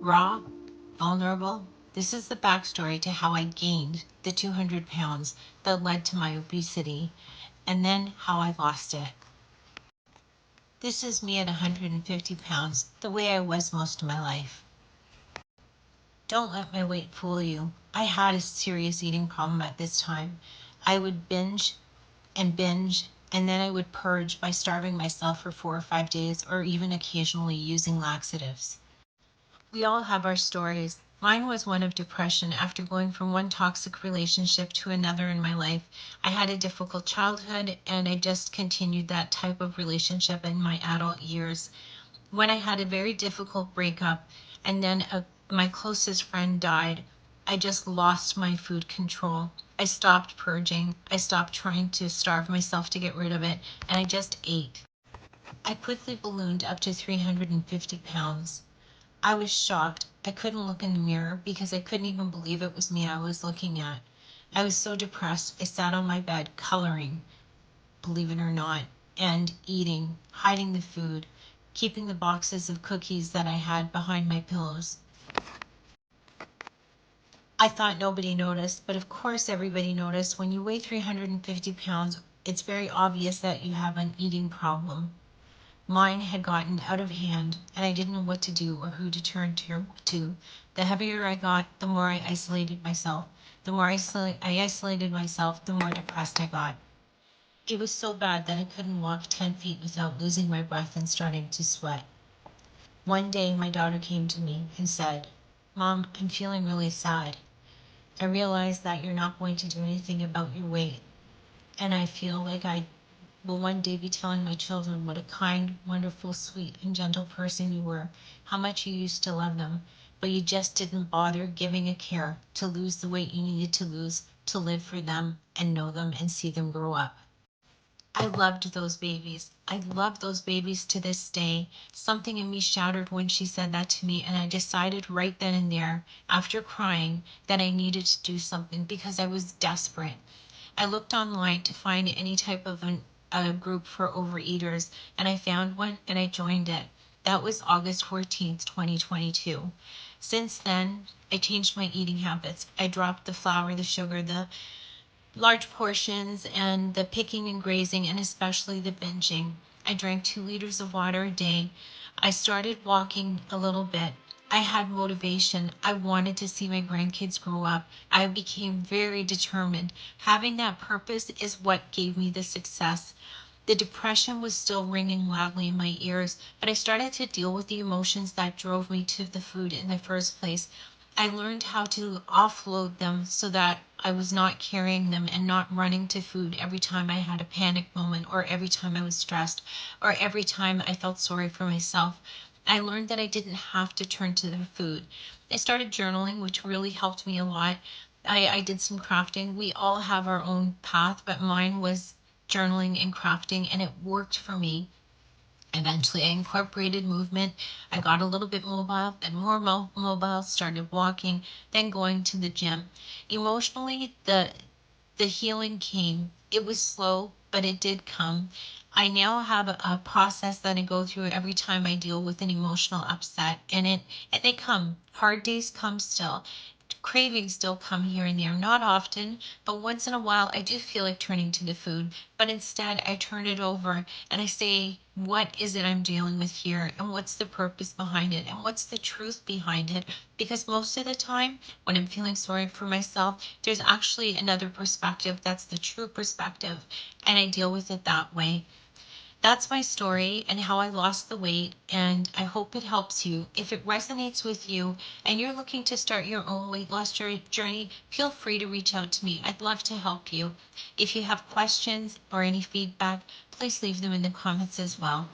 Raw, vulnerable. This is the backstory to how I gained the 200 pounds that led to my obesity, and then how I lost it. This is me at 150 pounds, the way I was most of my life. Don't let my weight fool you. I had a serious eating problem at this time. I would binge, and then I would purge by starving myself for 4 or 5 days, or even occasionally using laxatives. We all have our stories. Mine was one of depression after going from one toxic relationship to another in my life. I had a difficult childhood, and I just continued that type of relationship in my adult years. When I had a very difficult breakup, and then my closest friend died, I just lost my food control. I stopped purging. I stopped trying to starve myself to get rid of it, and I just ate. I quickly ballooned up to 350 pounds. I was shocked. I couldn't look in the mirror because I couldn't even believe it was me I was looking at. I was so depressed, I sat on my bed coloring, believe it or not, and eating, hiding the food, keeping the boxes of cookies that I had behind my pillows. I thought nobody noticed, but of course everybody noticed. When you weigh 350 pounds, it's very obvious that you have an eating problem. Mine had gotten out of hand, and I didn't know what to do or who to turn to. The heavier I got, the more I isolated myself. The more I isolated myself, the more depressed I got. It was so bad that I couldn't walk 10 feet without losing my breath and starting to sweat. One day, my daughter came to me and said, "Mom, I'm feeling really sad. I realize that you're not going to do anything about your weight, and I feel like I will one day be telling my children what a kind, wonderful, sweet, and gentle person you were, how much you used to love them, but you just didn't bother giving a care to lose the weight you needed to lose to live for them and know them and see them grow up." I loved those babies. I love those babies to this day. Something in me shattered when she said that to me, and I decided right then and there, after crying, that I needed to do something because I was desperate. I looked online to find any type of a group for overeaters, and I found one and I joined it. That was August 14th, 2022. Since then, I changed my eating habits. I dropped the flour, the sugar, the large portions, and the picking and grazing, and especially the binging. I drank 2 liters of water a day. I started walking a little bit. I had motivation. I wanted to see my grandkids grow up. I became very determined. Having that purpose is what gave me the success. The depression was still ringing loudly in my ears, but I started to deal with the emotions that drove me to the food in the first place. I learned how to offload them so that I was not carrying them and not running to food every time I had a panic moment, or every time I was stressed, or every time I felt sorry for myself. I learned that I didn't have to turn to the food. I started journaling, which really helped me a lot. I did some crafting. We all have our own path, but mine was journaling and crafting, and it worked for me. Eventually, I incorporated movement. I got a little bit mobile, then more mobile, started walking, then going to the gym. Emotionally, the healing came. It was slow, but it did come. I now have a process that I go through every time I deal with an emotional upset, and they come. Hard days come still. Cravings still come here and there, not often, but once in a while I do feel like turning to the food. But instead, I turn it over and I say, what is it I'm dealing with here? And what's the purpose behind it? And what's the truth behind it? Because most of the time, when I'm feeling sorry for myself, there's actually another perspective that's the true perspective. And I deal with it that way. That's my story and how I lost the weight, and I hope it helps you. If it resonates with you and you're looking to start your own weight loss journey, feel free to reach out to me. I'd love to help you. If you have questions or any feedback, please leave them in the comments as well.